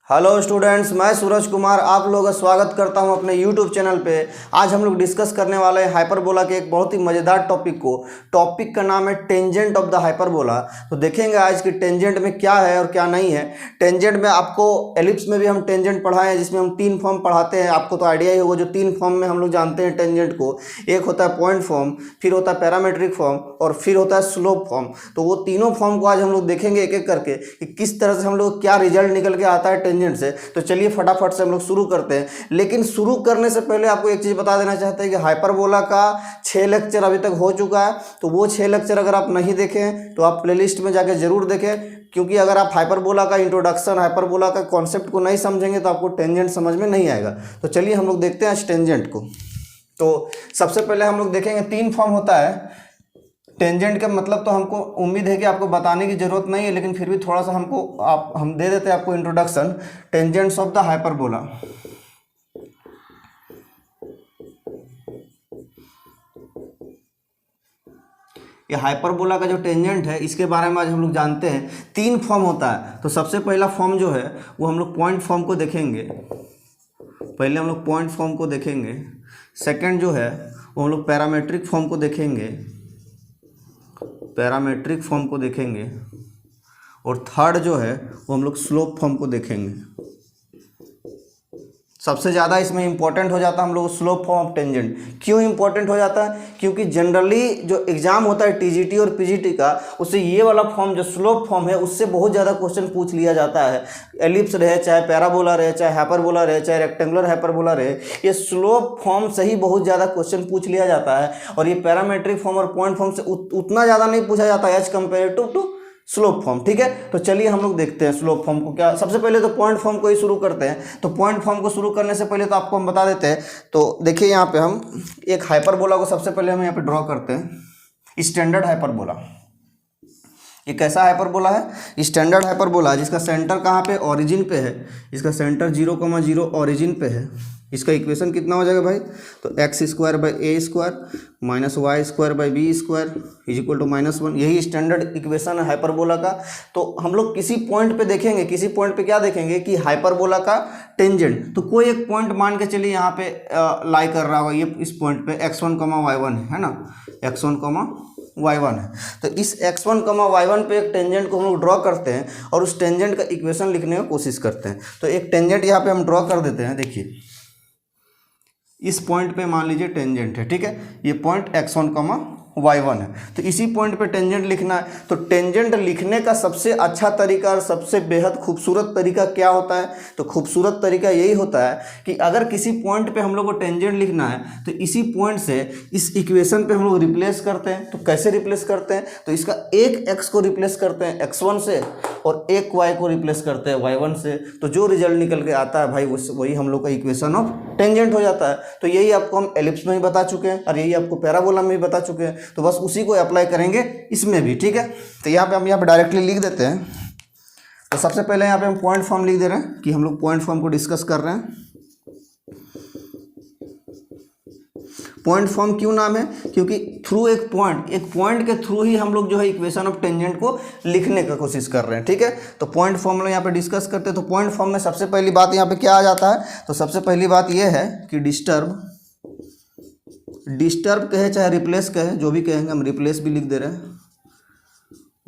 Hello students, मैं सूरज कुमार आप लोगों का स्वागत करता हूं अपने यूट्यूब चैनल पे। आज हम लोग डिस्कस करने वाले हैं हाइपरबोला के एक बहुत ही मज़ेदार टॉपिक को। टॉपिक का नाम है टेंजेंट ऑफ द हाइपरबोला। तो देखेंगे आज की टेंजेंट में क्या है और क्या नहीं है। टेंजेंट में आपको एलिप्स में भी हम टेंजेंट पढ़ाए हैं, जिसमें हम 3 फॉर्म पढ़ाते हैं। आपको तो आइडिया ही होगा जो 3 फॉर्म में हम लोग जानते हैं टेंजेंट को। एक होता है पॉइंट फॉर्म, फिर होता है पैरामेट्रिक फॉर्म और फिर होता है स्लोप फॉर्म। तो वो तीनों फॉर्म को आज हम लोग देखेंगे एक एक करके कि किस तरह से हम लोग क्या रिजल्ट निकल के आता है टेंजेंट से। तो चलिए फटाफट से हम लोग शुरू करते हैं। लेकिन शुरू करने से पहले आपको एक चीज़ बता देना चाहते हैं कि हाइपरबोला का 6 लेक्चर अभी तक हो चुका है। तो वो 6 लेक्चर अगर आप नहीं देखें तो आप प्लेलिस्ट में जाके जरूर देखें, क्योंकि अगर आप हाइपरबोला का इंट्रोडक्शन, हाइपरबोला का कॉन्सेप्ट को नहीं समझेंगे तो आपको टेंजेंट समझ में नहीं आएगा। तो चलिए हम लोग देखते हैं आज टेंजेंट को। तो सबसे पहले हम लोग देखेंगे 3 फॉर्म होता है टेंजेंट का। मतलब तो हमको उम्मीद है कि आपको बताने की ज़रूरत नहीं है, लेकिन फिर भी थोड़ा सा हम दे देते हैं आपको introduction. Tangents of the hyperbola. ये हाइपरबोला का जो टेंजेंट है इसके बारे में आज हम लोग जानते हैं। 3 फॉर्म होता है। तो सबसे पहला फॉर्म जो है वो हम लोग पॉइंट फॉर्म को देखेंगे। पहले हम लोग पॉइंट फॉर्म को देखेंगे। सेकंड जो है वो हम लोग पैरामेट्रिक फॉर्म को देखेंगे, पैरामेट्रिक फॉर्म को देखेंगे। और थर्ड जो है वो हम लोग स्लोप फॉर्म को देखेंगे। सबसे ज़्यादा इसमें इंपॉर्टेंट हो जाता है हम लोग स्लोप फॉर्म ऑफ टेंजेंट। क्यों इंपॉर्टेंट हो जाता है? क्योंकि जनरली जो एग्जाम होता है टीजीटी और पीजीटी का, उससे ये वाला फॉर्म जो स्लोप फॉर्म है उससे बहुत ज़्यादा क्वेश्चन पूछ लिया जाता है। एलिप्स रहे, चाहे पैराबोला रहे, चाहे हाइपरबोला रहे, चाहे रेक्टेंगुलर हाइपरबोला रहे, ये स्लोप फॉर्म से ही बहुत ज़्यादा क्वेश्चन पूछ लिया जाता है। और ये पैरामेट्रिक फॉर्म और पॉइंट फॉर्म से उतना ज़्यादा नहीं पूछा जाता है as comparative to slope form. ठीक है, तो चलिए हम लोग देखते हैं स्लोप फॉर्म को। क्या सबसे पहले तो पॉइंट फॉर्म को ही शुरू करते हैं। तो पॉइंट फॉर्म को शुरू करने से पहले तो आपको हम बता देते हैं। तो देखिए यहाँ पे हम एक हाइपरबोला को सबसे पहले हम यहाँ पे ड्रॉ करते हैं। Standard hyperbola. ये कैसा हाइपरबोला है? स्टैंडर्ड हाइपरबोला है, जिसका सेंटर कहाँ पे? ओरिजिन पे है। इसका सेंटर 0,0 ओरिजिन पे है। इसका इक्वेशन कितना हो जाएगा भाई? तो x² by a² minus y² by b² is equal to -1। यही स्टैंडर्ड इक्वेशन है हाइपरबोला का। तो हम लोग किसी पॉइंट पे देखेंगे, किसी पॉइंट पे क्या देखेंगे कि हाइपरबोला का टेंजेंट। तो कोई एक पॉइंट मान के चलिए यहाँ पे लाई कर रहा होगा, ये इस पॉइंट पे x1, y1 है ना, x1, y1 है। तो इस x1, y1 पे एक टेंजेंट को हम लोग ड्रॉ करते हैं और उस टेंजेंट का इक्वेशन लिखने की कोशिश करते हैं। तो एक टेंजेंट यहाँ पे हम ड्रॉ कर देते हैं। देखिए इस पॉइंट पे मान लीजिए टेंजेंट है, ठीक है, ये पॉइंट x1, y1 है। तो इसी पॉइंट पे टेंजेंट लिखना है। तो टेंजेंट लिखने का सबसे अच्छा तरीका और सबसे बेहद खूबसूरत तरीका क्या होता है? तो खूबसूरत तरीका यही होता है कि अगर किसी पॉइंट पे हम लोग को टेंजेंट लिखना है तो इसी पॉइंट से इस इक्वेशन पे हम लोग रिप्लेस करते हैं। तो कैसे रिप्लेस करते हैं? तो इसका एक x को रिप्लेस करते हैं x1 से और एक y को रिप्लेस करते हैं y1 से। तो जो रिजल्ट निकल के आता है भाई वही हम लोग का इक्वेशन ऑफ टेंजेंट हो जाता है। तो यही आपको हम एलिप्स में ही बता चुके हैं और यही आपको पैराबोला में भी बता चुके हैं। तो बस उसी को अप्लाई करेंगे इसमें भी। ठीक है, तो यहाँ पे हम यहाँ पे डायरेक्टली लिख देते हैं। तो सबसे पहले यहाँ पे हम पॉइंट फॉर्म लिख दे रहे हैं कि हम लोग पॉइंट फॉर्म को डिस्कस कर रहे हैं। पॉइंट फॉर्म क्यों नाम है? क्योंकि थ्रू एक पॉइंट के थ्रू ही हम लोग जो है इक्वेशन ऑफ टेंजेंट को लिखने का कोशिश कर रहे हैं। ठीक है, तो पॉइंट फॉर्म में यहाँ पे डिस्कस करते हैं। तो पॉइंट फॉर्म में सबसे पहली बात यहाँ पे क्या आ जाता है? तो सबसे पहली बात ये है कि डिस्टर्ब कहे चाहे रिप्लेस कहे, जो भी कहेंगे, हम रिप्लेस भी लिख दे रहे हैं।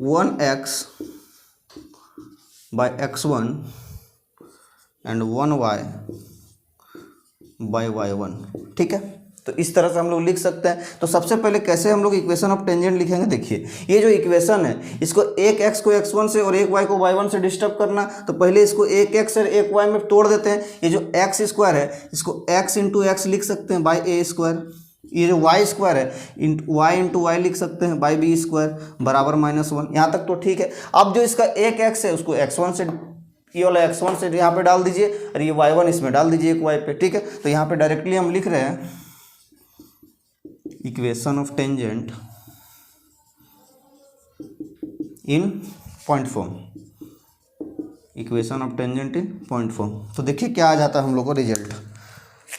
1x by x1 and 1y by y1। ठीक है, तो इस तरह से हम लोग लिख सकते हैं। तो सबसे पहले कैसे हम लोग इक्वेशन ऑफ टेंजेंट लिखेंगे? देखिए ये जो इक्वेशन है इसको एक x को x1 से और एक y को y1 से डिस्टर्ब करना। तो पहले इसको एक x और एक y में तोड़ देते हैं। ये जो x² है इसको x इंटू एक्स लिख सकते हैं बाई a²। ये जो y² है y इंटू वाई लिख सकते हैं बाई b² बराबर -1। यहाँ तक तो ठीक है। अब जो इसका एक x है उसको x1 से, ये वाला x1 से यहाँ पे डाल दीजिए और ये y1 इसमें डाल दीजिए एक y पे। ठीक है, तो यहाँ पे डायरेक्टली हम लिख रहे हैं equation of tangent in point form. Equation of tangent in point form. तो देखिए क्या आ जाता है हम लोग को रिजल्ट।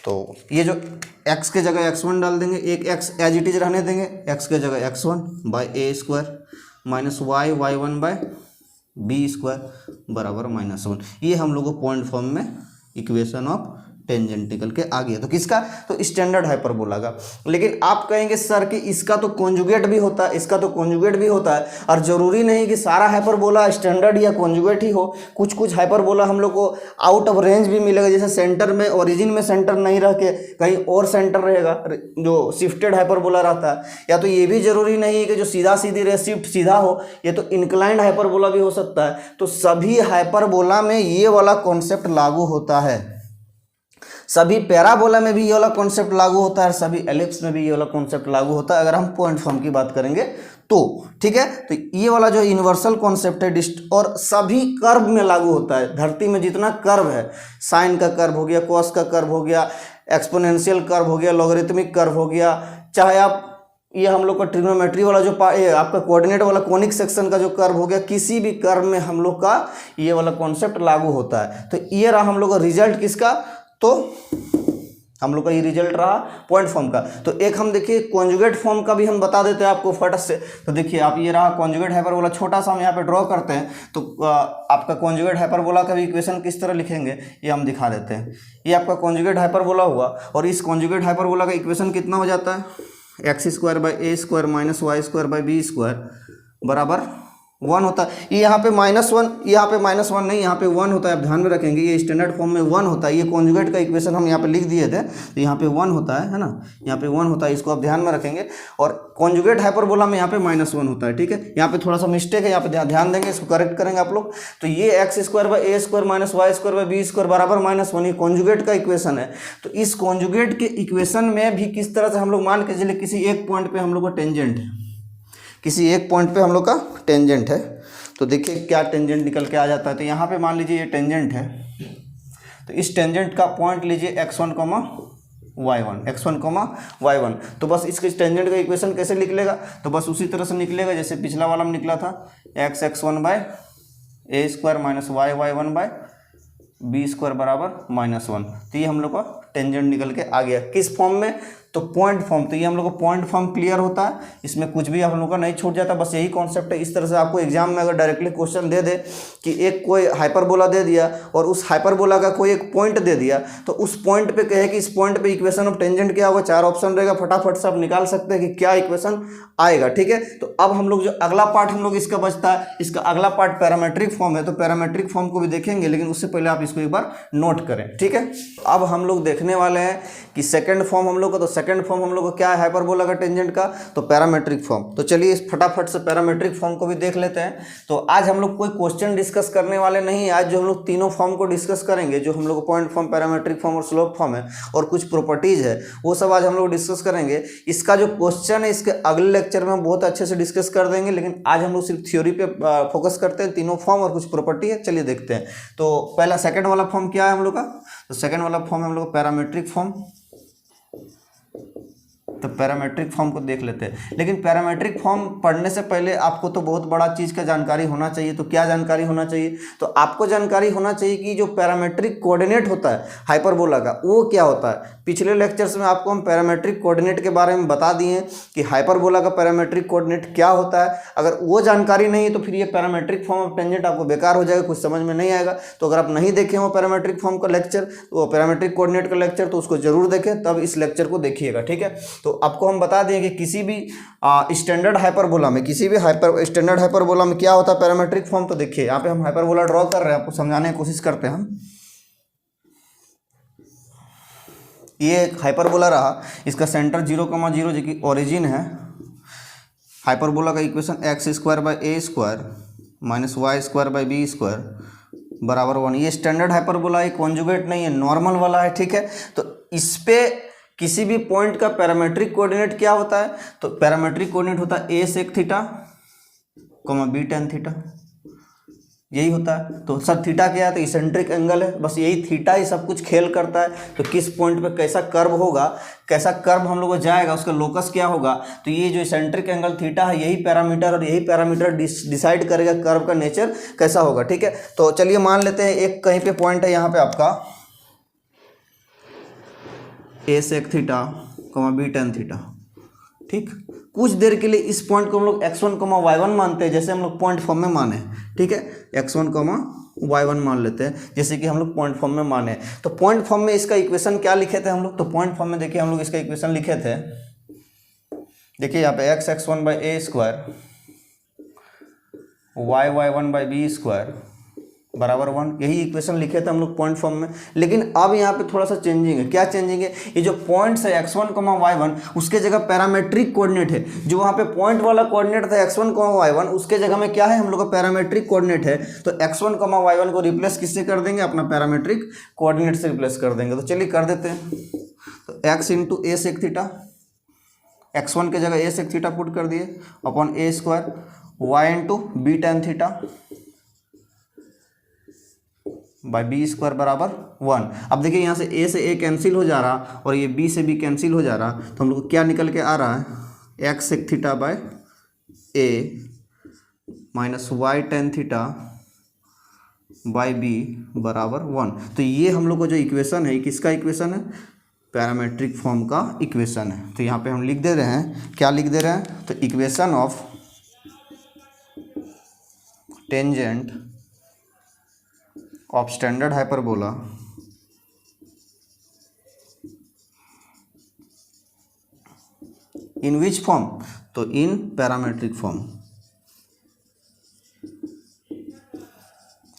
तो ये जो x के जगह x1 डाल देंगे, एक x एज इट इज रहने देंगे, x के जगह x1 by a² minus y y1 by b square बराबर -1। ये हम लोग को पॉइंट फॉर्म में इक्वेशन ऑफ टेंजेंट निकल के आ गया। तो किसका? तो स्टैंडर्ड हाइपरबोला का। लेकिन आप कहेंगे सर कि इसका तो कॉन्जुगेट भी होता है, इसका तो कॉन्जुगेट भी होता है, और जरूरी नहीं कि सारा हाइपरबोला स्टैंडर्ड या कॉन्जुगेट ही हो। कुछ कुछ हाइपरबोला हम लोग को आउट ऑफ रेंज भी मिलेगा, जैसे सेंटर में, ओरिजिन में सेंटर नहीं रह के कहीं और सेंटर रहेगा, जो शिफ्टेड हाइपरबोला रहता है। या तो ये भी जरूरी नहीं है कि जो सीधा सीधी रहे, शिफ्ट सीधा हो, ये तो इंक्लाइंड हाइपरबोला भी हो सकता है। तो सभी हाइपरबोला में ये वाला कॉन्सेप्ट लागू होता है, सभी पैराबोला में भी ये वाला कॉन्सेप्ट लागू होता है, सभी एलिप्स में भी ये वाला कॉन्सेप्ट लागू होता है, अगर हम पॉइंट फॉर्म की बात करेंगे तो। ठीक है, तो ये वाला जो यूनिवर्सल कॉन्सेप्ट है और सभी कर्व में लागू होता है। धरती में जितना कर्व है, साइन का कर्व हो गया, कॉस का कर्व हो गया, एक्सपोनेंशियल कर्व हो गया, लॉगरिथमिक कर्व हो गया, चाहे आप ये हम लोग का ट्रिग्नोमेट्री वाला जो आपका कोऑर्डिनेट वाला कोनिक सेक्शन का जो कर्व हो गया, किसी भी कर्व में हम लोग का ये वाला कॉन्सेप्ट लागू होता है। तो ये रहा हम लोग का रिजल्ट किसका? तो हम लोग का ये रिजल्ट रहा पॉइंट फॉर्म का। तो एक हम देखिए कॉन्जुगेट फॉर्म का भी हम बता देते हैं आपको फट से। तो देखिए आप, ये रहा कॉन्जुगेट हाइपरबोला, छोटा सा हम यहाँ पे ड्रॉ करते हैं। तो आपका कॉन्जुगेट हाइपरबोला का भी इक्वेशन किस तरह लिखेंगे ये हम दिखा देते हैं। ये आपका कॉन्जुगेट हाइपरबोला हुआ, और इस कॉन्जुगेट हाइपरबोला का इक्वेशन कितना हो जाता है? x² - y² b स्क्वायर बराबर 1 होता है। ये यहाँ पे -1, यहाँ पे -1 नहीं, यहाँ पे 1 होता है। आप ध्यान में रखेंगे ये स्टैंडर्ड फॉर्म में 1 होता है। ये कॉन्जुगेट का इक्वेशन हम यहाँ पे लिख दिए थे, तो यहाँ पे 1 होता है ना, यहाँ पे 1 होता है, इसको आप ध्यान में रखेंगे। और कॉन्जुगेट हाइपरबोला में यहाँ पे -1 होता है। ठीक है, यहाँ पे थोड़ा सा मिस्टेक है, यहाँ पे ध्यान देंगे, इसको करेक्ट करेंगे आप लोग। तो ये x² a² - y² b square बराबर -1, ये कॉन्जुगेट का इक्वेशन है। तो इस कॉन्जुगेट के इक्वेशन में भी किस तरह से हम लोग मान के चले, किसी एक पॉइंट पे हम लोग का टेंजेंट है, किसी एक पॉइंट पे हम लोग का टेंजेंट है। तो देखिए क्या टेंजेंट निकल के आ जाता है। तो यहाँ पे मान लीजिए ये टेंजेंट है, तो इस टेंजेंट का पॉइंट लीजिए x1, y1। तो बस इसके टेंजेंट का इक्वेशन कैसे निकलेगा? तो बस उसी तरह से निकलेगा जैसे पिछला वाला में निकला था, x1 bye a² - y1 bye b square बराबर -1। तो ये हम लोग का टेंजेंट निकल के आ गया किस फॉर्म में? तो पॉइंट फॉर्म। तो ये हम लोग को पॉइंट फॉर्म क्लियर होता है, इसमें कुछ भी हम लोग का नहीं छूट जाता, बस यही कॉन्सेप्ट है। इस तरह से आपको एग्जाम में अगर डायरेक्टली क्वेश्चन दे दे कि एक कोई हाइपरबोला दे दिया और उस हाइपरबोला का कोई एक पॉइंट दे दिया, तो उस पॉइंट पे कहे कि इस पॉइंट पे इक्वेशन ऑफ टेंजेंट क्या होगा, 4 ऑप्शन रहेगा, फटाफट से आप निकाल सकते हैं कि क्या इक्वेशन आएगा। ठीक है, तो अब हम लोग जो अगला पार्ट हम लोग इसका बचता है, इसका अगला पार्ट पैरामेट्रिक फॉर्म है। तो पैरामेट्रिक फॉर्म को भी देखेंगे, लेकिन उससे पहले आप इसको एक बार नोट करें। ठीक है, अब हम लोग देखने वाले हैं कि सेकंड फॉर्म हम लोग का, तो सेकंड फॉर्म हम लोग को क्या है हाइपरबोला का टेंजेंट का? तो पैरामेट्रिक फॉर्म। तो चलिए इस फटाफट से पैरामेट्रिक फॉर्म को भी देख लेते हैं। तो आज हम लोग कोई क्वेश्चन डिस्कस करने वाले नहीं है, आज जो हम लोग तीनों फॉर्म को डिस्कस करेंगे, जो हम लोग पॉइंट फॉर्म, पैरामेट्रिक फॉर्म और स्लोप फॉर्म है, और कुछ प्रॉपर्टीज है, वो सब आज हम लोग डिस्कस करेंगे। इसका जो क्वेश्चन है इसके अगले लेक्चर में हम बहुत अच्छे से डिस्कस कर देंगे, लेकिन आज हम लोग सिर्फ थ्योरी पे फोकस करते हैं। तीनों फॉर्म और कुछ प्रॉपर्टी है, चलिए देखते हैं। तो पहला सेकंड वाला फॉर्म क्या है हम लोग का? तो सेकंड वाला फॉर्म है हम लोग पैरामेट्रिक फॉर्म। तो पैरामेट्रिक फॉर्म को देख लेते हैं, लेकिन पैरामेट्रिक फॉर्म पढ़ने से पहले आपको तो बहुत बड़ा चीज़ का जानकारी होना चाहिए। तो क्या जानकारी होना चाहिए? तो आपको जानकारी होना चाहिए कि जो पैरामेट्रिक कोऑर्डिनेट होता है हाइपरबोला का, वो क्या होता है। पिछले लेक्चर्स में आपको हम पैरामेट्रिक कोऑर्डिनेट के बारे में बता दिए कि हाइपरबोला का पैरामेट्रिक कोऑर्डिनेट क्या होता है। अगर वो जानकारी नहीं है तो फिर ये पैरामेट्रिक फॉर्म ऑफ टेंजेंट आपको बेकार हो जाएगा, कुछ समझ में नहीं आएगा। तो अगर आप नहीं देखे हो पैरामेट्रिक फॉर्म का लेक्चर, तो पैरामेट्रिक कोऑर्डिनेट का लेक्चर, तो उसको जरूर देखें, तब इस लेक्चर को देखिएगा। ठीक है, तो आपको हम बता दें कि किसी भी स्टैंडर्ड हाइपरबोला में, किसी भी स्टैंडर्ड हाइपरबोला में क्या होता है पैरामेट्रिक फॉर्म। तो देखिए यहाँ पे हम हाइपरबोला ड्रॉ कर रहे हैं, आपको समझाने की कोशिश करते हैं हम। ये एक हाइपरबोला रहा, इसका सेंटर 0,0 जो कि ओरिजिन है। हाइपरबोला का equation x² by a² - y² by b square बराबर 1। ये स्टैंडर्ड हाइपरबोला है, कॉन्जुगेट नहीं है, नॉर्मल वाला है। ठीक है, तो इस पे किसी भी पॉइंट का पैरामेट्रिक कोऑर्डिनेट क्या होता है? तो पैरामेट्रिक कोऑर्डिनेट होता है a sec theta, b tan theta, यही होता है। तो सर थीटा क्या है? तो इसेंट्रिक एंगल है, बस यही थीटा ही सब कुछ खेल करता है। तो किस पॉइंट पे कैसा कर्व होगा, कैसा कर्व हम लोग को जाएगा, उसका लोकस क्या होगा। तो ये जो इसेंट्रिक एंगल थीटा है, यही पैरामीटर, और यही पैरामीटर डिसाइड करेगा कर्व का नेचर कैसा होगा। ठीक है, तो चलिए मान लेते हैं एक कहीं पे पॉइंट है यहाँ पे आपका a sec theta, b tan theta. ठीक, कुछ देर के लिए इस पॉइंट को हम लोग x1, y1 मानते हैं, जैसे हम लोग पॉइंट फॉर्म में माने, ठीक है, x1, y1 मान लेते हैं जैसे कि हम लोग पॉइंट फॉर्म में माने। तो पॉइंट फॉर्म में इसका इक्वेशन क्या लिखे थे हम लोग, तो पॉइंट फॉर्म में देखिए हम लोग इसका इक्वेशन लिखे थे, देखिए यहाँ पे x(x1) by a square y(y1) by b square बराबर 1, यही इक्वेशन लिखे थे हम लोग पॉइंट फॉर्म में। लेकिन अब यहाँ पे थोड़ा सा चेंजिंग है, क्या चेंजिंग है, ये जो पॉइंट्स है x1, y1 उसके जगह पैरामेट्रिक कोऑर्डिनेट है, जो वहाँ पे पॉइंट वाला कोऑर्डिनेट था x1, y1 उसके जगह में क्या है हम लोग का पैरामेट्रिक कोऑर्डिनेट है। तो x1, y1 को रिप्लेस किससे कर देंगे, अपना पैरामेट्रिक कोऑर्डिनेट से रिप्लेस कर देंगे। तो चलिए कर देते हैं, तो x into a sec theta, x1 के जगह ए सेक थीटा पुट कर दिए upon a square y into b tan theta by b square बराबर 1। अब देखिए यहाँ से a से a कैंसिल हो जा रहा और ये b से b कैंसिल हो जा रहा, तो हम लोग को क्या निकल के आ रहा है, x sec theta by a minus y tan theta by b बराबर 1। तो ये हम लोग को जो इक्वेशन है, किसका इक्वेशन है, पैरामेट्रिक फॉर्म का इक्वेशन है। तो यहाँ पे हम लिख दे रहे हैं, क्या लिख दे रहे हैं, तो equation of tangent of standard hyperbola in which form, तो इन पैरामेट्रिक फॉर्म।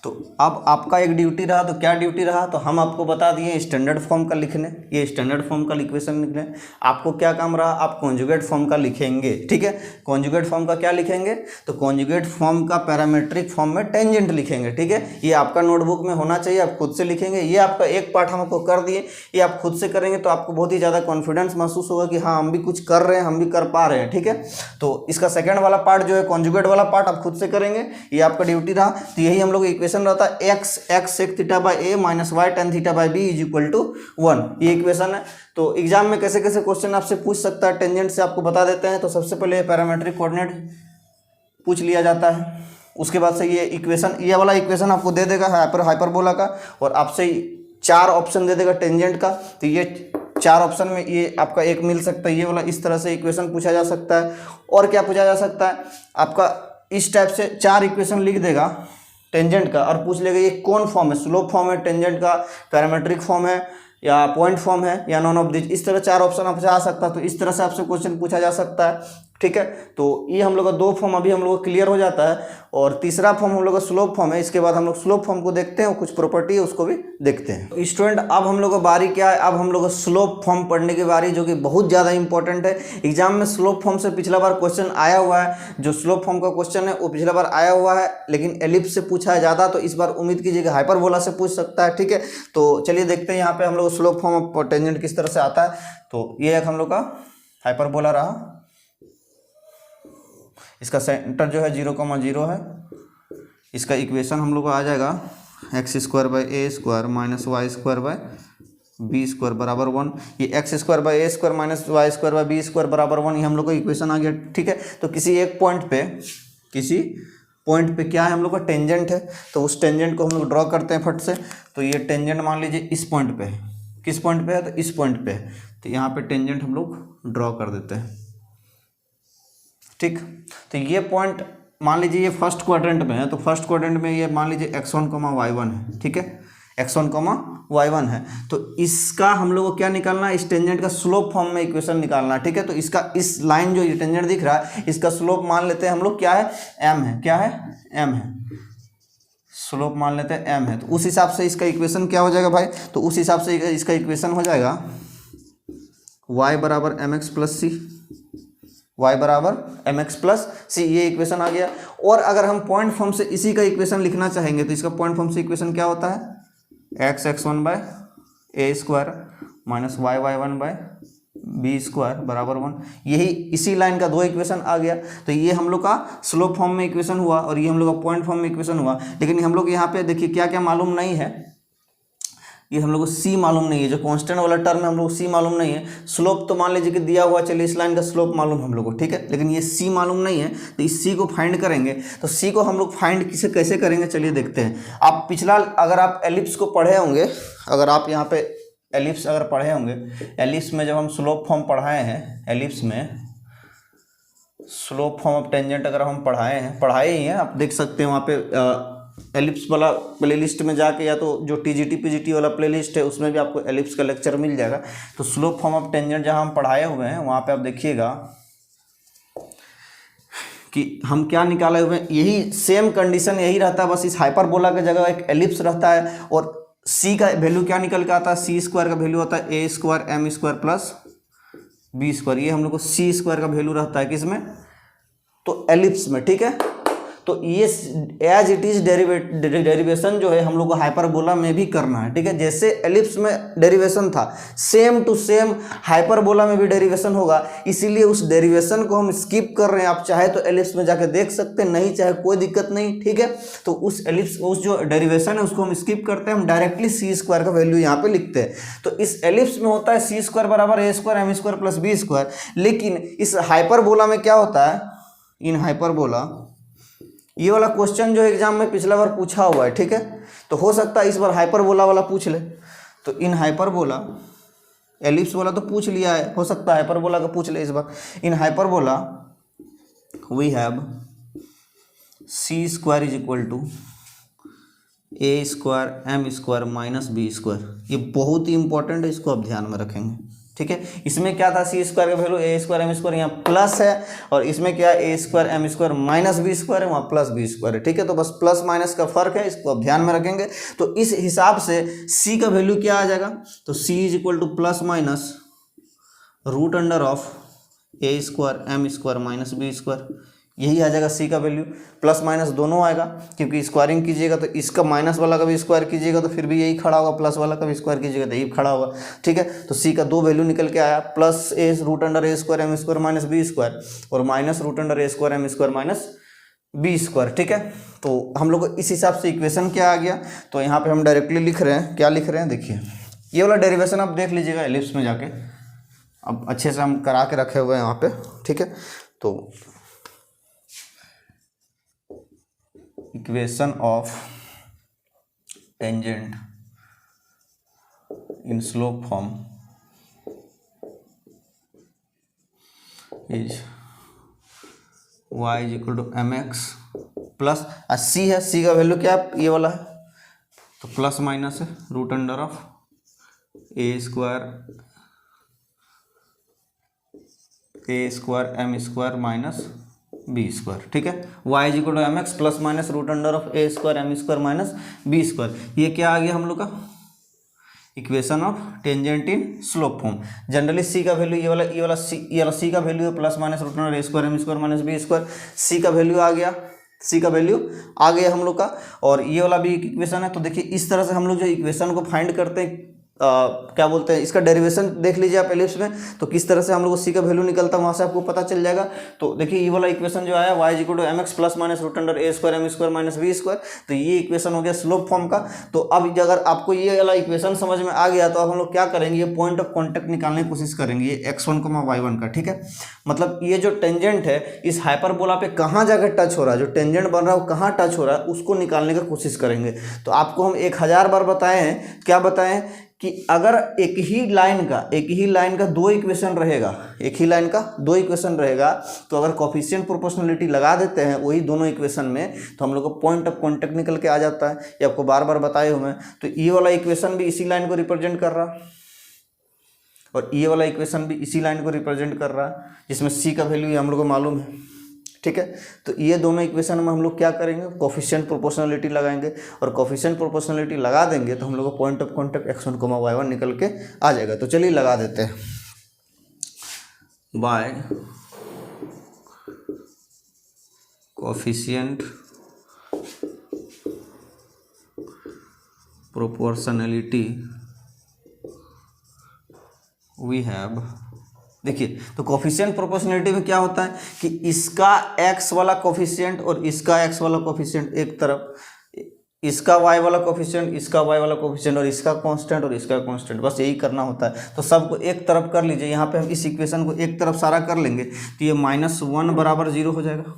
तो अब आपका एक ड्यूटी रहा, तो क्या ड्यूटी रहा, तो हम आपको बता दिए स्टैंडर्ड फॉर्म का लिखने, ये स्टैंडर्ड फॉर्म का इक्वेशन लिखने। आपको क्या काम रहा, आप कॉन्जुगेट फॉर्म का लिखेंगे, ठीक है। कॉन्जुगेट फॉर्म का क्या लिखेंगे, तो कॉन्जुगेट फॉर्म का पैरामेट्रिक फॉर्म में टेंजेंट लिखेंगे, ठीक है। ये आपका नोटबुक में होना चाहिए, आप खुद से लिखेंगे। ये आपका एक पार्ट हम आपको कर दिए, ये आप खुद से करेंगे तो आपको बहुत ही ज़्यादा कॉन्फिडेंस महसूस होगा कि हाँ हम भी कुछ कर रहे हैं, हम भी कर पा रहे हैं, ठीक है। तो इसका सेकेंड वाला पार्ट जो है कॉन्जुगेट वाला पार्ट आप खुद से करेंगे, ये आपका ड्यूटी रहा। तो यही हम लोग इक्वेशन रहता है, x sec theta by a minus y tan theta by b is equal to 1, ये इक्वेशन है। तो एग्जाम में कैसे कैसे क्वेश्चन आपसे पूछ सकता है टेंजेंट से, आपको बता देते हैं। तो सबसे पहले पैरामेट्रिक कोऑर्डिनेट पूछ लिया जाता है, उसके बाद से ये इक्वेशन, ये वाला इक्वेशन आपको दे देगा हाइपरबोला का, और आपसे 4 ऑप्शन दे देगा टेंजेंट का। तो ये 4 ऑप्शन में ये आपका एक मिल सकता है, ये वाला इस तरह से इक्वेशन पूछा जा सकता है। और क्या पूछा जा सकता है, आपका इस टाइप से 4 इक्वेशन लिख देगा टेंजेंट का और पूछ लेगा ये कौन फॉर्म है, स्लोप फॉर्म है टेंजेंट का, पैरामेट्रिक फॉर्म है या पॉइंट फॉर्म है या नॉन ऑफ दिस, इस तरह 4 ऑप्शन आपसे आ सकता है। तो इस तरह से आपसे क्वेश्चन पूछा जा सकता है, ठीक है। तो ये हम लोग का 2 फॉर्म अभी हम लोग को क्लियर हो जाता है, और तीसरा फॉर्म हम लोग का स्लोप फॉर्म है। इसके बाद हम लोग स्लोप फॉर्म को देखते हैं और कुछ प्रॉपर्टी है उसको भी देखते हैं। तो स्टूडेंट अब हम लोग का बारी क्या है, अब हम लोग का स्लोप फॉर्म पढ़ने की बारी, जो कि बहुत ज़्यादा इंपॉर्टेंट है। एग्जाम में स्लोप फॉर्म से पिछला बार क्वेश्चन आया हुआ है, जो स्लोप फॉर्म का क्वेश्चन है वो पिछला बार आया हुआ है, लेकिन एलिप्स से पूछा है ज़्यादा, तो इस बार उम्मीद कीजिएगा हाइपरबोला से पूछ सकता है, ठीक है। तो चलिए देखते हैं यहाँ पे हम लोग स्लोप फॉर्म ऑफ टेंजेंट किस तरह से आता है। तो ये एक हम लोग का हाइपरबोला रहा, इसका सेंटर जो है 0,0 है। इसका इक्वेशन हम लोग को आ जाएगा x square by a square minus y square by b square बराबर 1। ये x square by a square minus y square by b square बराबर 1, ये हम लोग को इक्वेशन आ गया, ठीक है। तो किसी पॉइंट पे क्या है हम लोग का टेंजेंट है, तो उस टेंजेंट को हम लोग ड्रॉ करते हैं फट से। तो ये टेंजेंट मान लीजिए इस पॉइंट पे है, किस पॉइंट पे है, तो इस पॉइंट पे है। तो यहाँ पे टेंजेंट हम लोग ड्रॉ कर देते हैं, ठीक। तो ये पॉइंट मान लीजिए ये फर्स्ट क्वाड्रेंट में है, तो फर्स्ट क्वाड्रेंट में ये मान लीजिए x1, y1 है, ठीक है, x1, y1 है। तो इसका हम लोग को क्या निकालना है, इस टेंजेंट का स्लोप फॉर्म में इक्वेशन निकालना है, ठीक है। तो इसका इस लाइन जो ये टेंजेंट दिख रहा है, इसका स्लोप मान लेते हैं हम लोग क्या है, m है, क्या है, m है, स्लोप मान लेते हैं m है। तो उस हिसाब से इसका इक्वेशन क्या हो जाएगा भाई, तो उस हिसाब से इसका इक्वेशन हो जाएगा y बराबर mx प्लस सी, y बराबर mx प्लस सी, ये इक्वेशन आ गया। और अगर हम पॉइंट फॉर्म से इसी का इक्वेशन लिखना चाहेंगे, तो इसका पॉइंट फॉर्म से इक्वेशन क्या होता है, x(x1) by A square minus y(y1) by B square बराबर 1। यही इसी लाइन का 2 इक्वेशन आ गया। तो ये हम लोग का स्लोप फॉर्म में इक्वेशन हुआ और ये हम लोग का पॉइंट फॉर्म में इक्वेशन हुआ। लेकिन हम लोग यहाँ पे देखिए क्या क्या मालूम नहीं है, ये हम लोग को सी मालूम नहीं है, जो कांस्टेंट वाला टर्म है हम लोग को सी मालूम नहीं है। स्लोप तो मान लीजिए कि दिया हुआ, चलिए इस लाइन का स्लोप मालूम हम लोग को, ठीक है, लेकिन ये सी मालूम नहीं है। तो इस सी को फाइंड करेंगे, तो सी को हम लोग फाइंड कैसे करेंगे, चलिए देखते हैं। आप पिछला अगर आप एलिप्स को पढ़े होंगे, अगर आप यहाँ पे एलिप्स अगर पढ़े होंगे, एलिप्स में जब हम स्लोप फॉर्म पढ़ाए हैं एलिप्स में, स्लोप फॉर्म ऑफ टेंजेंट अगर हम पढ़ाए ही हैं, आप देख सकते हैं वहाँ पे एलिप्स वाला प्लेलिस्ट में जाके, या तो जो टीजीटी पीजीटी वाला प्लेलिस्ट है उसमें भी आपको एलिप्स का लेक्चर मिल जाएगा। तो स्लोप फॉर्म ऑफ टेंजेंट जहाँ हम पढ़ाए हुए हैं वहाँ पे आप देखिएगा कि हम क्या निकाले हुए हैं, यही सेम कंडीशन यही रहता है, बस इस हाइपरबोला की जगह एक एलिप्स रहता है और सी का वैल्यू क्या निकल के आता है, सी स्क्वायर का वैल्यू होता है A square M square plus B square. ये हम लोग को सी स्क्वायर का वैल्यू रहता है किसमें, तो एलिप्स में, ठीक है। तो ये एज इट इज डेरिवेशन जो है हम लोग को हाइपरबोला में भी करना है, ठीक है। जैसे एलिप्स में डेरिवेशन था, सेम टू सेम हाइपरबोला में भी डेरिवेशन होगा, इसीलिए उस डेरिवेशन को हम स्किप कर रहे हैं। आप चाहे तो एलिप्स में जाके देख सकते हैं, नहीं चाहे कोई दिक्कत नहीं, ठीक है। तो उस एलिप्स, उस जो डेरिवेशन है उसको हम स्किप करते हैं, हम डायरेक्टली सी स्क्वायर का वैल्यू यहाँ पे लिखते हैं। तो इस एलिप्स में होता है सी स्क्वायर बराबर A square M square plus B square, लेकिन इस हाइपरबोला में क्या होता है, इन हाइपरबोला, ये वाला क्वेश्चन जो एग्जाम में पिछला बार पूछा हुआ है, ठीक है। तो हो सकता है इस बार हाइपरबोला वाला पूछ ले। तो इन हाइपरबोला, एलिप्स वाला तो पूछ लिया है, हो सकता है हाइपरबोला का पूछ ले इस बार। In hyperbola we have C square is equal to A square M square minus B square. ये बहुत ही इंपॉर्टेंट है, इसको आप ध्यान में रखेंगे, ठीक है। इसमें क्या था, सी स्क्वायर का value A square M square, यहाँ प्लस है, और इसमें क्या A square M square minus B square है, वहाँ प्लस बी स्क्वायर है, ठीक है। तो बस प्लस माइनस का फर्क है, इसको आप ध्यान में रखेंगे। तो इस हिसाब से सी का वैल्यू क्या आ जाएगा, तो C is equal to plus minus root under of A square M square minus B square, यही आ जाएगा सी का वैल्यू। प्लस माइनस दोनों आएगा, क्योंकि स्क्वायरिंग कीजिएगा तो इसका माइनस वाला का भी स्क्वायर कीजिएगा तो फिर भी यही खड़ा होगा, प्लस वाला का भी स्क्वायर कीजिएगा तो यही खड़ा होगा, ठीक है। तो सी का दो वैल्यू निकल के आया, plus A root under A square M square minus B square, और माइनस रूट अंडर ए square M square minus B square, ठीक है। तो हम लोग को इस हिसाब से इक्वेशन क्या आ गया, तो यहाँ पे हम डायरेक्टली लिख रहे हैं, क्या लिख रहे हैं देखिए, ये वाला डेरिवेशन आप देख लीजिएगा एलिप्स में जाके, अब अच्छे से हम करा के रखे हुए हैं वहाँ पे, ठीक है। तो equation of tangent in slope form is y is equal to M x plus, C है, सी का वैल्यू क्या है, ये वाला है, तो प्लस माइनस है root under of A square M square minus B square, ठीक है। y is equal to M x plus minus root under of A square M square minus B square, ये क्या आ गया हम लोग का equation of tangent in slope form. Generally C का वैल्यू ये वाला सी का वैल्यू है प्लस माइनस रूट अंडर ए square M square minus B square, सी का वैल्यू आ गया, सी का वैल्यू आ गया हम लोग का, और ये वाला भी इक्वेशन है। तो देखिए इस तरह से हम लोग जो इक्वेशन को फाइंड करते हैं, क्या बोलते हैं, इसका डेरिवेशन देख लीजिए आप एलिप्स में, तो किस तरह से हम लोग को सी का वैल्यू निकलता है वहाँ से आपको पता चल जाएगा। तो देखिए ये वाला इक्वेशन जो आया y is equal to M x plus minus root under A square M square minus B square, तो ये इक्वेशन हो गया स्लोप फॉर्म का। तो अब अगर आपको ये वाला इक्वेशन समझ में आ गया तो अब हम लोग क्या करेंगे, ये पॉइंट ऑफ कॉन्टैक्ट निकालने की कोशिश करेंगे, ये x1 y1 का, ठीक है। मतलब ये जो टेंजेंट है इस हाइपरबोला पे कहाँ जाकर टच हो रहा है, जो टेंजेंट बन रहा है वो कहाँ टच हो रहा है, उसको निकालने की कोशिश करेंगे। तो आपको हम 1000 बार बताए हैं, क्या बताए हैं कि अगर एक ही लाइन का दो इक्वेशन रहेगा, एक ही लाइन का दो इक्वेशन रहेगा, तो अगर कोफिशिएंट प्रोपोर्शनलिटी लगा देते हैं वही दोनों इक्वेशन में, तो हम लोग को पॉइंट ऑफ कॉन्टैक्ट निकल के आ जाता है। ये आपको बार बार बताए हुए हैं। तो ये वाला इक्वेशन भी इसी लाइन को रिप्रेजेंट कर रहा, और ये वाला इक्वेशन भी इसी लाइन को रिप्रेजेंट कर रहा, जिसमें सी का वैल्यू हम लोग को मालूम है, ठीक है। तो ये दोनों इक्वेशन में हम लोग क्या करेंगे, कोफिशिएंट प्रोपोर्शनलिटी लगाएंगे, और कोफिशिएंट प्रोपोर्शनलिटी लगा देंगे तो हम लोग को point of contact x1 y1 निकल के आ जाएगा। तो चलिए लगा देते हैं, by coefficient proportionality we have, देखिए तो कोफिशिएंट प्रोपोर्शनलिटी में क्या होता है कि इसका x वाला कोफिशिएंट और इसका x वाला कोफिशिएंट एक तरफ, इसका y वाला कोफिशिएंट, इसका y वाला कोफिशिएंट, और इसका कांस्टेंट और इसका कांस्टेंट, बस यही करना होता है। तो सबको एक तरफ कर लीजिए, यहाँ पे हम इस इक्वेशन को एक तरफ सारा कर लेंगे तो ये -1 बराबर 0 हो जाएगा,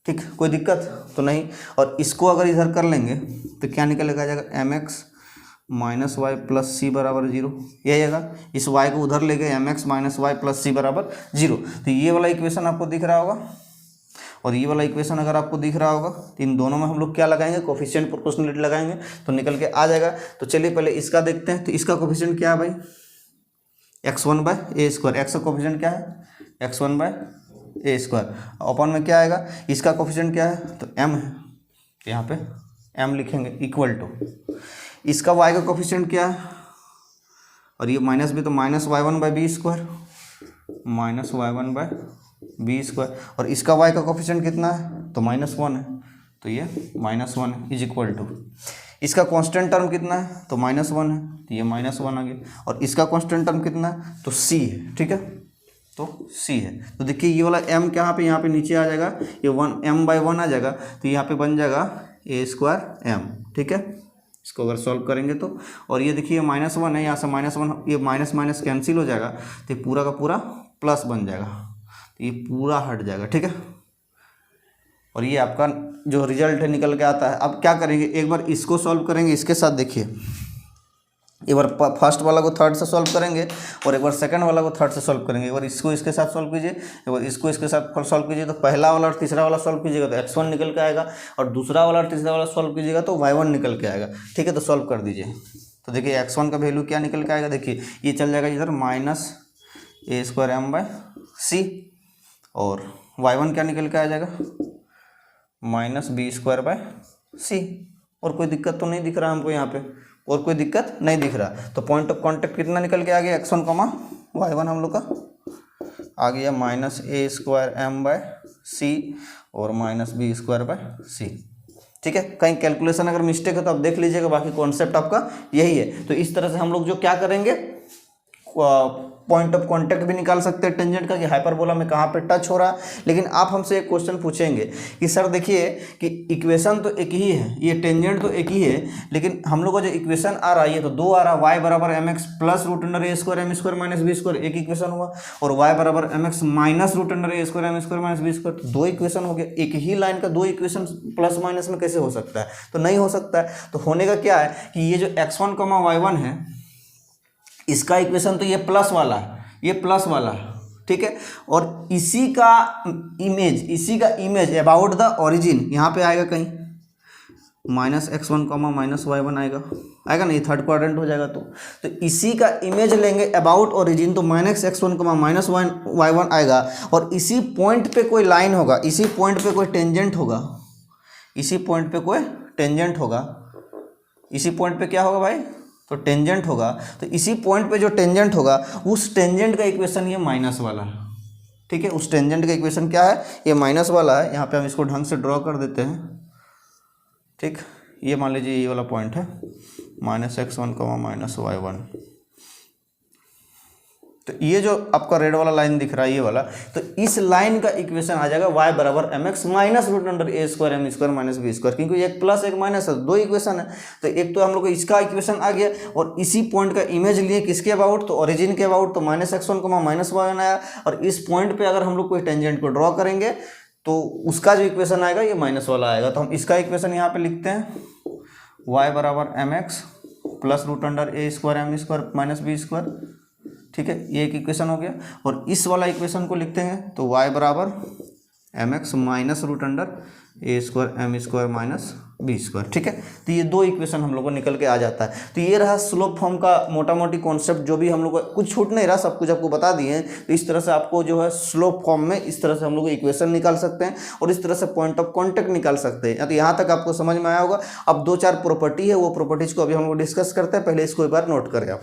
ठीक, कोई दिक्कत तो नहीं। और इसको अगर इधर कर लेंगे तो क्या निकलेगा, जाएगा M X minus Y plus C बराबर 0, यही आएगा। इस y को उधर ले गए mx minus Y plus C बराबर 0। तो ये वाला इक्वेशन आपको दिख रहा होगा और ये वाला इक्वेशन अगर आपको दिख रहा होगा तो इन दोनों में हम लोग क्या लगाएंगे, कोफिशिएंट प्रोपोर्शनलिटी लगाएंगे तो निकल के आ जाएगा। तो चलिए पहले इसका देखते हैं। तो इसका कोफिशिएंट क्या है भाई, x1/a²। x का कोफिशिएंट क्या है, x1/a²। अपन में क्या आएगा, इसका कोफिशिएंट क्या है तो m है, तो यहाँ पे m लिखेंगे इक्वल टू इसका y का कोफिशिएंट क्या है, और ये माइनस भी तो -y1/b², -y1/b²। और इसका y का कोफिशिएंट कितना है तो -1 है, तो ये -1 इज इक्वल टू इसका कांस्टेंट टर्म कितना है तो -1 है, तो ये -1 आ गया। और इसका कांस्टेंट टर्म कितना है तो c है, ठीक है, तो c है। तो देखिए ये वाला m क्या यहाँ पे नीचे आ जाएगा, ये 1m/1 आ जाएगा, तो यहाँ पे बन जाएगा a²m, ठीक है। इसको अगर सॉल्व करेंगे तो, और ये देखिए -1 है, यहाँ से -1 ये माइनस माइनस कैंसिल हो जाएगा, तो ये पूरा का पूरा प्लस बन जाएगा, तो ये पूरा हट जाएगा, ठीक है। और ये आपका जो रिजल्ट है निकल के आता है। अब क्या करेंगे, एक बार इसको सॉल्व करेंगे इसके साथ, देखिए एक बार फर्स्ट वाला को थर्ड से सॉल्व करेंगे और एक बार सेकंड वाला को थर्ड से सॉल्व करेंगे। एक बार इसको इसके साथ सॉल्व कीजिए, एक बार इसको इसके साथ सॉल्व कीजिए, तो पहला वाला और तीसरा वाला सॉल्व कीजिएगा तो x1 निकल के आएगा, और दूसरा वाला और तीसरा वाला सॉल्व कीजिएगा तो y1 निकल के आएगा, ठीक है। तो सॉल्व कर दीजिए। तो देखिए x1 का वैल्यू क्या निकल के आएगा, देखिए ये चल जाएगा इधर -a²m/c, और y1 क्या निकल के आ जाएगा -b²/c। और कोई दिक्कत तो नहीं दिख रहा हमको यहाँ पे, और कोई दिक्कत नहीं दिख रहा। तो पॉइंट ऑफ कांटेक्ट कितना निकल के आ गया, x1, y1 हम लोग का आ गया -a²m/c और -b²/c, ठीक है। कहीं कैलकुलेशन अगर मिस्टेक है तो आप देख लीजिएगा, बाकी कॉन्सेप्ट आपका यही है। तो इस तरह से हम लोग जो क्या करेंगे, पॉइंट ऑफ कांटेक्ट भी निकाल सकते हैं टेंजेंट का, कि हाइपरबोला में कहाँ पे टच हो रहा है। लेकिन आप हमसे एक क्वेश्चन पूछेंगे कि सर देखिए कि इक्वेशन तो एक ही है, ये टेंजेंट तो एक ही है, लेकिन हम लोग का जो इक्वेशन आ रहा है ये तो दो आ रहा है, y बराबर mx प्लस √a²m² - b² एक इक्वेशन हुआ, और y बराबर mx माइनस √a²m² - b², तो दो इक्वेशन हो गया। एक ही लाइन का दो इक्वेशन प्लस माइनस में कैसे हो सकता है, तो नहीं हो सकता है। तो होने का क्या है कि ये जो x1, y1 है, इसका इक्वेशन तो ये प्लस वाला है, ये प्लस वाला है, ठीक है। और इसी का इमेज अबाउट द ओरिजिन यहाँ पे आएगा कहीं, -x1, -y1 आएगा नहीं, थर्ड क्वाड्रेंट हो जाएगा। तो इसी का इमेज लेंगे अबाउट ओरिजिन, तो -x1, -y1 आएगा, और इसी पॉइंट पे कोई लाइन होगा, इसी पॉइंट पे कोई टेंजेंट होगा, इसी पॉइंट पे कोई टेंजेंट होगा, इसी पॉइंट पे क्या होगा भाई, तो टेंजेंट होगा। तो इसी पॉइंट पे जो टेंजेंट होगा, उस टेंजेंट का इक्वेशन ये माइनस वाला है, ठीक है। उस टेंजेंट का इक्वेशन क्या है, ये माइनस वाला है। यहाँ पे हम इसको ढंग से ड्रॉ कर देते हैं, ठीक। ये मान लीजिए ये वाला पॉइंट है -x1, -y1। तो ये जो आपका रेड वाला लाइन दिख रहा है ये वाला, तो इस लाइन का इक्वेशन आ जाएगा y बराबर mx माइनस √a²m² - b², क्योंकि एक प्लस एक माइनस है, दो इक्वेशन है। तो एक तो हम लोग को इसका इक्वेशन आ गया, और इसी पॉइंट का इमेज लिए किसके अबाउट, तो ओरिजिन के अबाउट, तो -x1, -y1 आया। और इस पॉइंट पे अगर हम लोग कोई टेंजेंट को ड्रॉ करेंगे तो उसका जो इक्वेशन आएगा ये माइनस वाला आएगा। तो हम इसका इक्वेशन यहाँ पे लिखते हैं, y बराबर mx प्लस √a²m² - b², ठीक है। ये एक इक्वेशन हो गया। और इस वाला इक्वेशन को लिखते हैं तो y बराबर mx माइनस √a²m² - b², ठीक है। तो ये दो इक्वेशन हम लोग को निकल के आ जाता है। तो ये रहा स्लोप फॉर्म का मोटा मोटी कॉन्सेप्ट, जो भी हम लोग को कुछ छूट नहीं रहा, सब कुछ आपको बता दिए हैं। तो इस तरह से आपको जो है स्लोप फॉर्म में इस तरह से हम लोग इक्वेशन निकाल सकते हैं, और इस तरह से पॉइंट ऑफ कांटेक्ट निकाल सकते हैं। तो यहाँ तक आपको समझ में आया होगा। अब दो चार प्रॉपर्टी है, वो प्रॉपर्टीज को अभी हम लोग डिस्कस करते हैं। पहले इसको एक बार नोट करें आप।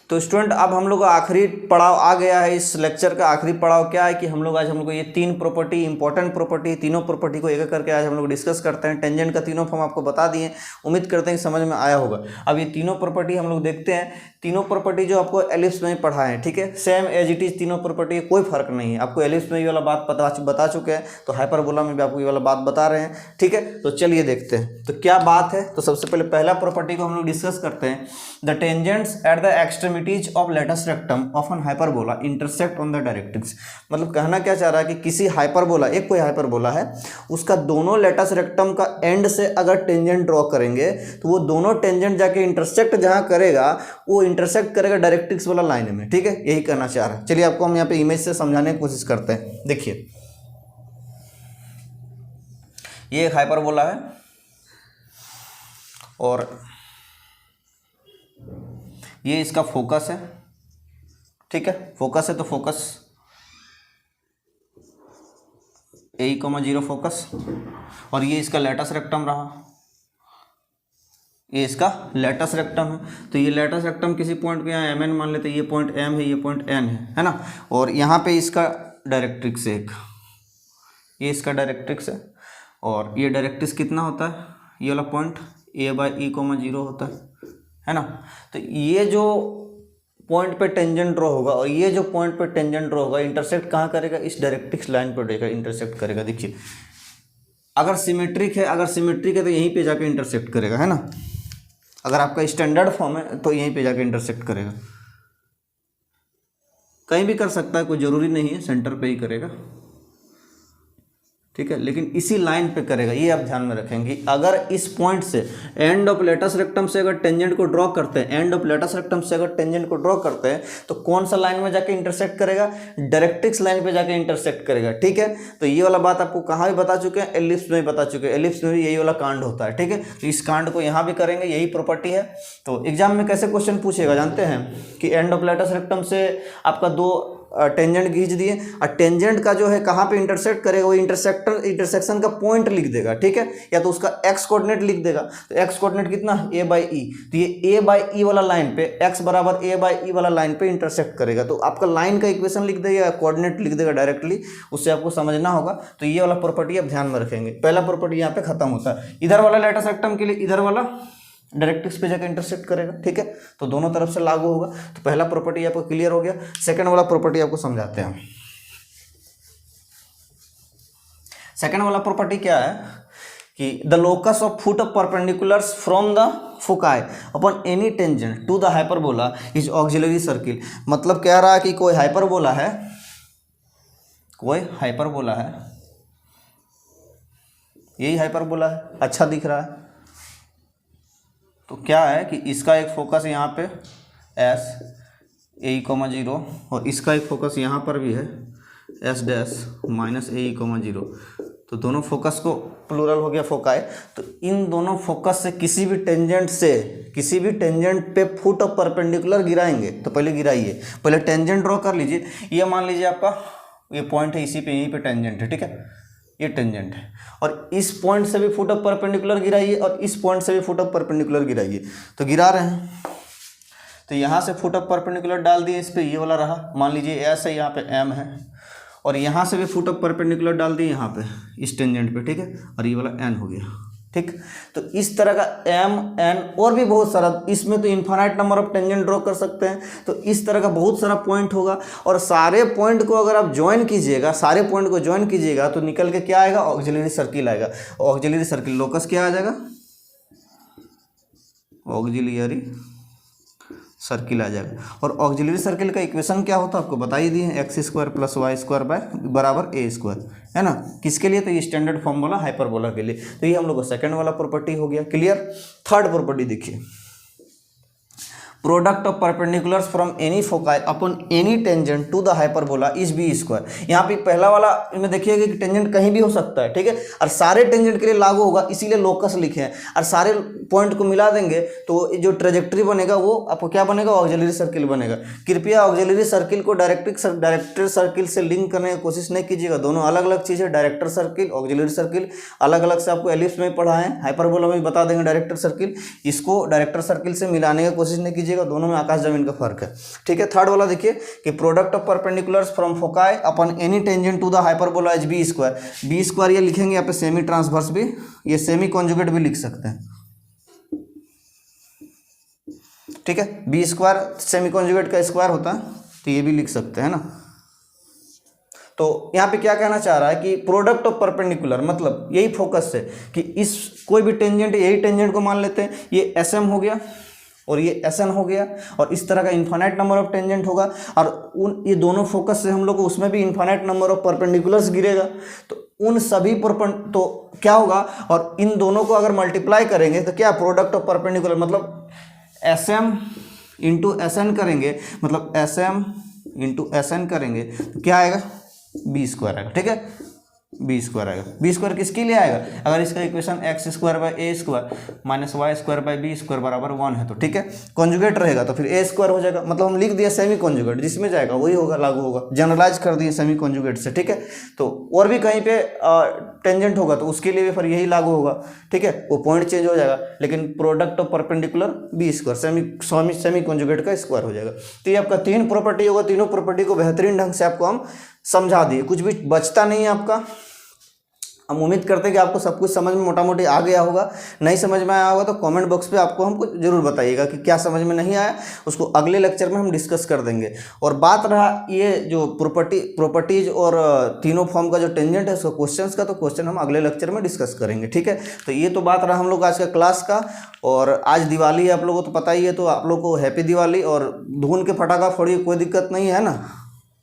तो स्टूडेंट अब हम लोग का आखिरी पड़ाव आ गया है। इस लेक्चर का आखिरी पड़ाव क्या है कि हम लोग को ये तीन प्रॉपर्टी, इंपॉर्टेंट प्रॉपर्टी, तीनों प्रॉपर्टी को एक एक करके आज हम लोग डिस्कस करते हैं। टेंजेंट का तीनों फॉर्म आपको बता दिए, उम्मीद करते हैं कि समझ में आया होगा। अब ये तीनों प्रॉपर्टी हम लोग देखते हैं। तीनों प्रॉपर्टी जो आपको एलिप्स में पढ़ा है, ठीक है, सेम एज इट इज तीनों प्रॉपर्टी, कोई फर्क नहीं है। आपको एलिप्स में ये वाला बात बता चुके हैं, तो हाइपरबोला में भी आपको ये वाला बात बता रहे हैं, ठीक है। तो चलिए देखते हैं तो क्या बात है। तो सबसे पहले पहला प्रॉपर्टी को हम लोग डिस्कस करते हैं। The tangents at the extremity extremities of latus rectum of an hyperbola intersect on the directrix. मतलब कहना क्या चाह रहा है कि किसी हाइपरबोला, एक कोई हाइपरबोला है, उसका दोनों लेटस रेक्टम का एंड से अगर टेंजेंट ड्रॉ करेंगे तो वो दोनों टेंजेंट जाके इंटरसेक्ट जहाँ करेगा वो इंटरसेक्ट करेगा डायरेक्ट्रिक्स वाला लाइन में। ठीक है, यही कहना चाह रहा है। चलिए आपको हम यहाँ पे इमेज से समझाने की कोशिश करते हैं। देखिए ये एक हाइपरबोला है और ये इसका फोकस है। ठीक है, फोकस है तो फोकस A,0 फोकस, और ये इसका लेटस रेक्टम रहा, ये इसका लेटस रेक्टम है। तो ये लेटस रेक्टम किसी पॉइंट पे यहाँ mn मान लेते हैं, ये पॉइंट m है, ये पॉइंट n है ना। और यहाँ पे इसका डायरेक्ट्रिक्स एक, ये इसका डायरेक्ट्रिक्स है, और ये डायरेक्ट्रिक्स कितना होता है, ये वाला पॉइंट A/E,0 होता है ना। तो ये जो पॉइंट पे टेंजेंट ड्रॉ होगा और ये जो पॉइंट पे टेंजेंट ड्रॉ होगा इंटरसेक्ट कहाँ करेगा, इस डायरेक्ट्रिक्स लाइन पर देगा इंटरसेक्ट करेगा। देखिए अगर सिमेट्रिक है तो यहीं पे जाके इंटरसेक्ट करेगा, है ना। अगर आपका स्टैंडर्ड फॉर्म है तो यहीं पे जाके इंटरसेक्ट करेगा, कहीं भी कर सकता है, कोई ज़रूरी नहीं है सेंटर पे ही करेगा। ठीक है, लेकिन इसी लाइन पे करेगा, ये आप ध्यान में रखेंगे। अगर इस पॉइंट से एंड ऑफ लेटस रेक्टम से अगर टेंजेंट को ड्रॉ करते हैं, एंड ऑफ लेटस रेक्टम से अगर टेंजेंट को ड्रॉ करते हैं तो कौन सा लाइन में जाके इंटरसेक्ट करेगा, डायरेक्ट्रिक्स लाइन पे जाके इंटरसेक्ट करेगा। ठीक है, तो ये वाला बात आपको कहाँ भी बता चुके हैं, एलिप्स में भी बता चुके हैं। एलिप्स में भी यही वाला कांड होता है। ठीक है, तो इस कांड को यहाँ भी करेंगे, यही प्रॉपर्टी है। तो एग्जाम में कैसे क्वेश्चन पूछेगा जानते हैं कि एंड ऑफ लेटस रेक्टम से आपका दो टेंजेंट खींच दिए और टेंजेंट का जो है कहाँ पे इंटरसेक्ट करेगा, वो इंटरसेक्शन का पॉइंट लिख देगा। ठीक है, या तो उसका एक्स कोऑर्डिनेट लिख देगा। तो एक्स कोऑर्डिनेट कितना, A/E, तो ये A/E वाला लाइन पे x बराबर A/E वाला लाइन पे इंटरसेक्ट करेगा। तो आपका लाइन का इक्वेशन लिख देगा, कोऑर्डिनेट लिख देगा डायरेक्टली, उससे आपको समझना होगा। तो ये वाला प्रॉपर्टी आप ध्यान में रखेंगे। पहला प्रॉपर्टी यहाँ पे खत्म होता है। इधर वाला लेटस रेक्टम के लिए इधर वाला डायरेक्ट्रिक्स पे जाकर इंटरसेक्ट करेगा। ठीक है, तो दोनों तरफ से लागू होगा। तो पहला प्रॉपर्टी आपको क्लियर हो गया। सेकंड वाला प्रॉपर्टी आपको समझाते हैं। सेकंड वाला प्रॉपर्टी क्या है कि the locus of foot of perpendiculars from the foci upon any tangent to the hyperbola is auxiliary circle. मतलब कह रहा है कि कोई हाइपरबोला है, यही हाइपरबोला है, अच्छा दिख रहा है। तो क्या है कि इसका एक फोकस यहाँ पे S/A,0 और इसका एक फोकस यहाँ पर भी है S-A,-0। तो दोनों फोकस को प्लूरल हो गया फोकाई। तो इन दोनों फोकस से किसी भी टेंजेंट पे फुट ऑफ परपेंडिकुलर गिराएंगे। तो पहले गिराइए, पहले टेंजेंट ड्रॉ कर लीजिए। ये मान लीजिए आपका ये पॉइंट है, इसी पे यहीं पे टेंजेंट है। ठीक है, ये टेंजेंट है और इस पॉइंट से भी फुट ऑफ परपेंडिकुलर गिराइए और इस पॉइंट से भी फुट ऑफ परपेंडिकुलर गिराइए। तो गिरा रहे हैं, तो यहाँ से फुट ऑफ परपेंडिकुलर डाल दिए इस पे, ये वाला रहा। मान लीजिए S है, यहाँ पे M है, और यहाँ से भी फुट ऑफ परपेंडिकुलर डाल दिए यहाँ पे इस टेंजेंट पे। ठीक है, और ये वाला N हो गया। ठीक, तो इस तरह का M, N और भी बहुत सारा, इसमें तो infinite number of tangent draw कर सकते हैं। तो इस तरह का बहुत सारा पॉइंट होगा और सारे पॉइंट को अगर आप ज्वाइन कीजिएगा तो निकल के क्या आएगा, ऑक्सिलरी सर्किल आएगा। ऑक्सिलरी सर्किल लोकस क्या आ जाएगा, ऑक्सिलरी सर्किल आ जाएगा। और ऑक्सिलरी सर्किल का इक्वेशन क्या होता है आपको बता ही दिए, x² + y² बराबर a², है ना। किसके लिए, तो ये स्टैंडर्ड फॉर्म वाला हाइपरबोला के लिए। तो ये हम लोग का सेकंड वाला प्रॉपर्टी हो गया क्लियर। थर्ड प्रॉपर्टी देखिए, product of perpendiculars from any foci upon any tangent to the hyperbola is B²। यहाँ पे पहला वाला में देखिएगा कि टेंजेंट कहीं भी हो सकता है। ठीक है, और सारे टेंजेंट के लिए लागू होगा, इसीलिए लोकस लिखे हैं। और सारे पॉइंट को मिला देंगे तो जो ट्रेजेक्ट्री बनेगा वो आपको क्या बनेगा, ऑक्सिलरी सर्किल बनेगा। कृपया ऑक्सिलरी सर्किल को डायरेक्टर सर्किल से लिंक करने की कोशिश नहीं कीजिएगा, दोनों अलग अलग चीज़ है। डायरेक्टर सर्किल, ऑक्सिलरी सर्किल अलग अलग से आपको एलिप्स में पढ़ा है, हाइपरबोला में बता देंगे डायरेक्टर सर्किल। इसको डायरेक्टर सर्किल से मिलाने की कोशिश नहीं कीजिएगा, दोनों में आकाश जमीन का फर्क है। ठीक है, थर्ड वाला देखिए कि product of perpendiculars from foci upon any tangent to the hyperbola is B²। ये लिखेंगे यहाँ पे सेमी ट्रांसवर्स भी, ये सेमी कॉन्जुगेट भी लिख सकते हैं। ठीक है, B² सेमी कॉन्जुगेट का स्क्वायर होता है, तो ये भी लिख सकते हैं ना। तो यहाँ पे क्या कहना चाह रहा है कि प्रोडक्ट ऑफ परपेंडिकुलर मतलब यही फोकस है कि इस कोई भी टेंजेंट, यही टेंजेंट को मान लेते हैं, ये SM हो गया और ये Sn हो गया, और इस तरह का इन्फाइनाइट नंबर ऑफ टेंजेंट होगा, और ये दोनों फोकस से हम लोग को उसमें भी इन्फाइनाइट नंबर ऑफ परपेंडिकुलर्स गिरेगा। तो उन सभी तो क्या होगा, और इन दोनों को अगर मल्टीप्लाई करेंगे तो क्या, प्रोडक्ट ऑफ परपेंडिकुलर, मतलब Sm इंटू Sn करेंगे, मतलब Sm इंटू Sn करेंगे तो क्या आएगा, b² आएगा। ठीक है, b² आएगा। b² किसके लिए आएगा, अगर इसका इक्वेशन x² माइनस y² बराबर 1 है तो ठीक है, कॉन्जुगेट रहेगा तो फिर a² हो जाएगा, मतलब हम लिख दिया सेमी कॉन्जुगेट, जिसमें जाएगा वही होगा, लागू होगा, जनरलाइज कर दिए सेमी कॉन्जुगेट से। ठीक है, तो और भी कहीं पे टेंजेंट होगा तो उसके लिए भी फिर यही लागू होगा। ठीक है, वो पॉइंट चेंज हो जाएगा, लेकिन product of perpendicular b² semi conjugate का स्क्वायर हो जाएगा। तो ये आपका 3 प्रॉपर्टी होगा, तीनों प्रॉपर्टी को बेहतरीन ढंग से आपको हम समझा दिए, कुछ भी बचता नहीं है आपका। हम उम्मीद करते हैं कि आपको सब कुछ समझ में मोटा मोटी आ गया होगा। नहीं समझ में आया होगा तो कमेंट बॉक्स पे आपको हमको जरूर बताइएगा कि क्या समझ में नहीं आया, उसको अगले लेक्चर में हम डिस्कस कर देंगे। और बात रहा ये जो प्रॉपर्टीज और तीनों फॉर्म का जो टेंजेंट है उसका क्वेश्चंस का, तो क्वेश्चन हम अगले लेक्चर में डिस्कस करेंगे। ठीक है, तो ये तो बात रहा हम लोग आज का क्लास का। और आज दिवाली है, आप लोगों को तो पता ही है, तो आप लोग को हैप्पी दिवाली। और धुन के फटाखा फोड़िए, कोई दिक्कत नहीं है ना,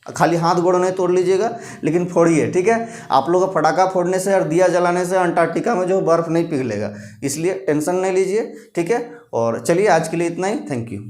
खाली हाथ गोड़ नहीं तोड़ लीजिएगा, लेकिन फोड़िए। ठीक है, आप लोग का फटाखा फोड़ने से और दिया जलाने से अंटार्कटिका में जो बर्फ़ नहीं पिघलेगा, इसलिए टेंशन नहीं लीजिए। ठीक है, और चलिए आज के लिए इतना ही, थैंक यू।